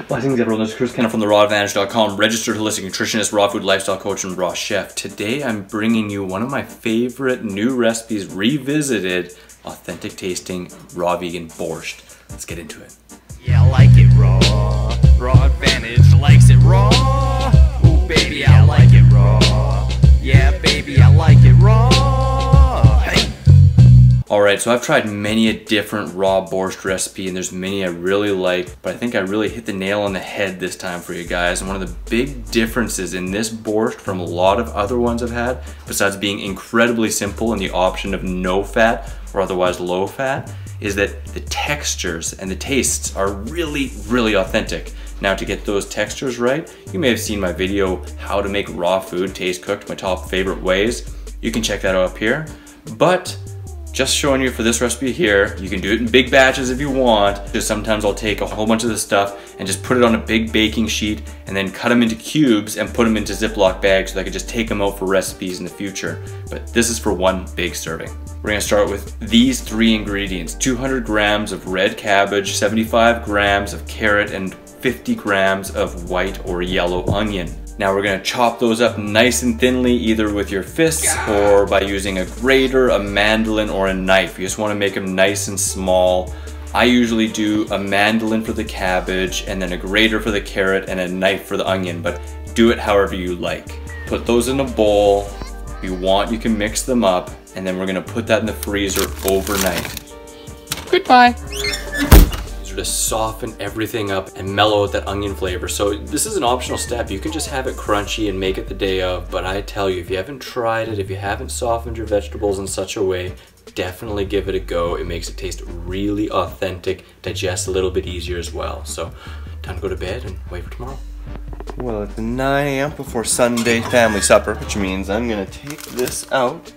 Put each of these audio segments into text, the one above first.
Blessings everyone, this is Chris Kenner from therawadvantage.com, registered holistic nutritionist, raw food lifestyle coach, and raw chef. Today I'm bringing you one of my favorite new recipes, revisited, authentic tasting, raw vegan borscht. Let's get into it. Yeah, I like it raw. Raw Advantage likes it raw. Ooh, baby, I like it raw. Yeah, baby, I like it raw. Hey. Alright, so I've tried many a different raw borscht recipe, and there's many I really like, but I think I really hit the nail on the head this time for you guys. And one of the big differences in this borscht from a lot of other ones I've had, besides being incredibly simple and the option of no fat or otherwise low fat, is that the textures and the tastes are really, really authentic. Now, to get those textures right, you may have seen my video, how to make raw food taste cooked, my top favorite ways. You can check that out up here. But just showing you for this recipe here, you can do it in big batches if you want. Just sometimes I'll take a whole bunch of this stuff and just put it on a big baking sheet and then cut them into cubes and put them into Ziploc bags so that I could just take them out for recipes in the future. But this is for one big serving. We're gonna start with these three ingredients: 200 grams of red cabbage, 75 grams of carrot, and 50 grams of white or yellow onion. Now we're gonna chop those up nice and thinly, either with your fists or by using a grater, a mandolin, or a knife. You just wanna make them nice and small. I usually do a mandolin for the cabbage, and then a grater for the carrot, and a knife for the onion, but do it however you like. Put those in a bowl. If you want, you can mix them up, and then we're gonna put that in the freezer overnight. Goodbye. To soften everything up and mellow out that onion flavor. So this is an optional step. You can just have it crunchy and make it the day of, but I tell you, if you haven't tried it, if you haven't softened your vegetables in such a way, definitely give it a go. It makes it taste really authentic, digest a little bit easier as well. So time to go to bed and wait for tomorrow. Well, it's 9 a.m. before Sunday family supper, which means I'm gonna take this out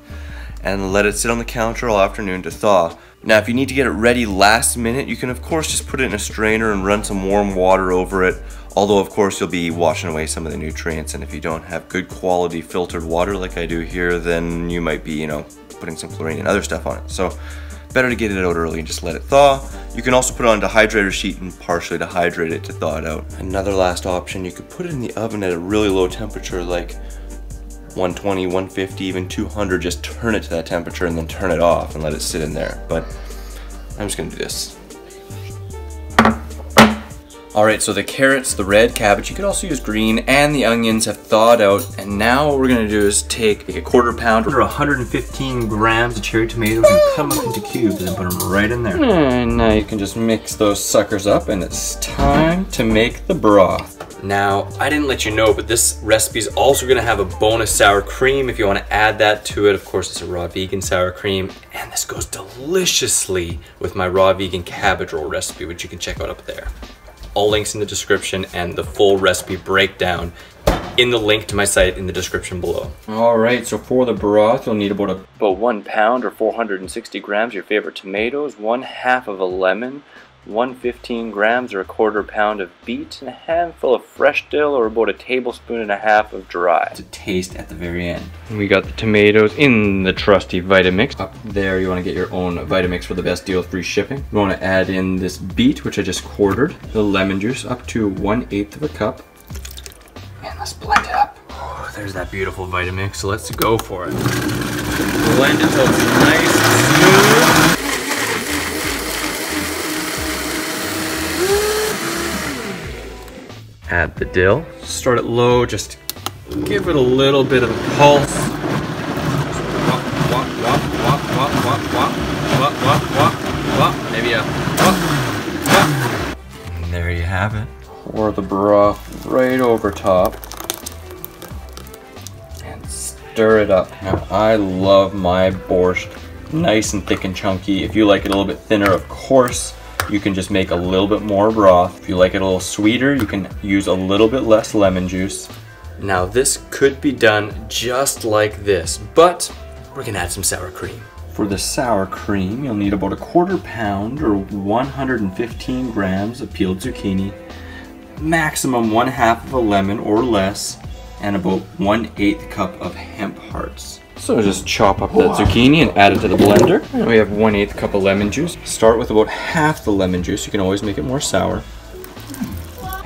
and let it sit on the counter all afternoon to thaw. Now, if you need to get it ready last minute, you can of course just put it in a strainer and run some warm water over it. Although of course you'll be washing away some of the nutrients, and if you don't have good quality filtered water like I do here, then you might be, putting some chlorine and other stuff on it. So better to get it out early and just let it thaw. You can also put it on a dehydrator sheet and partially dehydrate it to thaw it out. Another last option, you could put it in the oven at a really low temperature, like 120, 150, even 200, just turn it to that temperature and then turn it off and let it sit in there. But I'm just gonna do this. Alright, so the carrots, the red cabbage, you could also use green, and the onions have thawed out. And now what we're gonna do is take a quarter pound or 115 grams of cherry tomatoes and cut them up into cubes and then put them right in there. And now you can just mix those suckers up, and it's time to make the broth. Now, I didn't let you know, but this recipe is also gonna have a bonus sour cream if you wanna add that to it. Of course, it's a raw vegan sour cream, and this goes deliciously with my raw vegan cabbage roll recipe, which you can check out up there. All links in the description, and the full recipe breakdown in the link to my site in the description below. Alright, so for the broth, you'll need about 1 pound or 460 grams of your favorite tomatoes, 1/2 of a lemon, 115 grams or a quarter pound of beet, and a handful of fresh dill or about 1.5 tablespoons of dry to taste at the very end. We got the tomatoes in the trusty Vitamix. Up there, you want to get your own Vitamix for the best deal with free shipping. You want to add in this beet, which I just quartered, the lemon juice up to 1/8 of a cup, and let's blend it up. Oh, there's that beautiful Vitamix, so let's go for it. Blend it till it's nice and smooth. Add the dill. Start it low, just give it a little bit of a pulse. Wop, wop, wop, wop, wop, wop, wop, wop, wop, wop, wop. Maybe a wop, wop. And there you have it. Pour the broth right over top and stir it up. Now, I love my borscht nice and thick and chunky. If you like it a little bit thinner, of course, you can just make a little bit more broth. If you like it a little sweeter, you can use a little bit less lemon juice. Now this could be done just like this, but we're gonna add some sour cream. For the sour cream, you'll need about 1/4 pound or 115 grams of peeled zucchini, maximum 1/2 of a lemon or less, and about 1/8 cup of hemp hearts. So just chop up that zucchini and add it to the blender. And we have 1/8 cup of lemon juice. Start with about half the lemon juice. You can always make it more sour.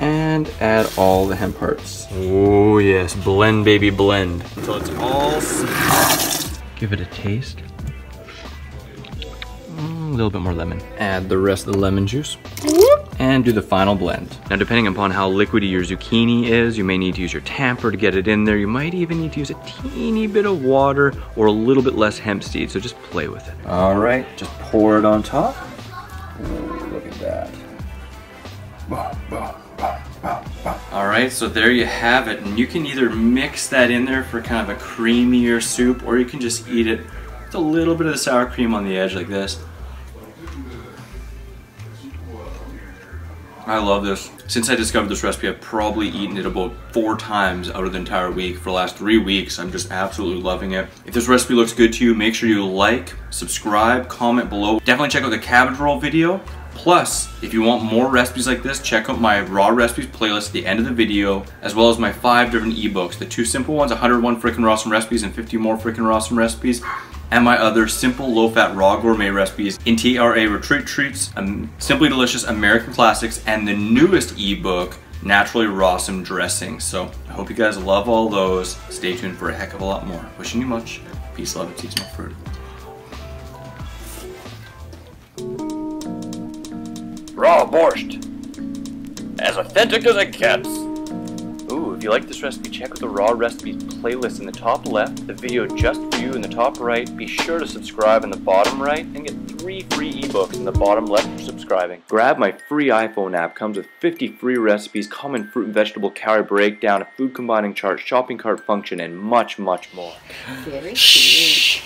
And add all the hemp hearts. Oh yes, blend baby blend. Until it's all sweet. Give it a taste. A little bit more lemon. Add the rest of the lemon juice. And do the final blend. Now depending upon how liquidy your zucchini is, you may need to use your tamper to get it in there. You might even need to use a teeny bit of water or a little bit less hemp seed, so just play with it. All right, just pour it on top. Ooh, look at that. All right, so there you have it. And you can either mix that in there for kind of a creamier soup, or you can just eat it with a little bit of the sour cream on the edge like this. I love this. Since I discovered this recipe, I've probably eaten it about 4 times out of the entire week. For the last 3 weeks, I'm just absolutely loving it. If this recipe looks good to you, make sure you like, subscribe, comment below. Definitely check out the cabbage roll video. Plus, if you want more recipes like this, check out my raw recipes playlist at the end of the video, as well as my 5 different ebooks. The 2 simple ones, 101 freaking rawesome recipes and 50 more freaking rawesome recipes, and my other simple low-fat raw gourmet recipes in TRA Retreat Treats, Simply Delicious American Classics, and the newest ebook, Naturally Rawesome Dressing. So I hope you guys love all those. Stay tuned for a heck of a lot more. Wishing you much peace, love, and seasonal fruit. Raw borscht. As authentic as it gets. Ooh, if you like this recipe, check out the raw recipes playlist in the top left, the video just for you in the top right. Be sure to subscribe in the bottom right and get 3 free ebooks in the bottom left for subscribing. Grab my free iPhone app, comes with 50 free recipes, common fruit and vegetable calorie breakdown, a food combining chart, shopping cart function, and much, much more. Very cute.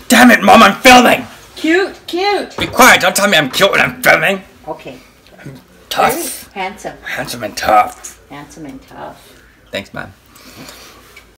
Damn it, Mom, I'm filming! Cute, cute. Be quiet, don't tell me I'm cute when I'm filming. Okay. Tough. Very handsome. Handsome and tough. Handsome and tough. Thanks, Mom.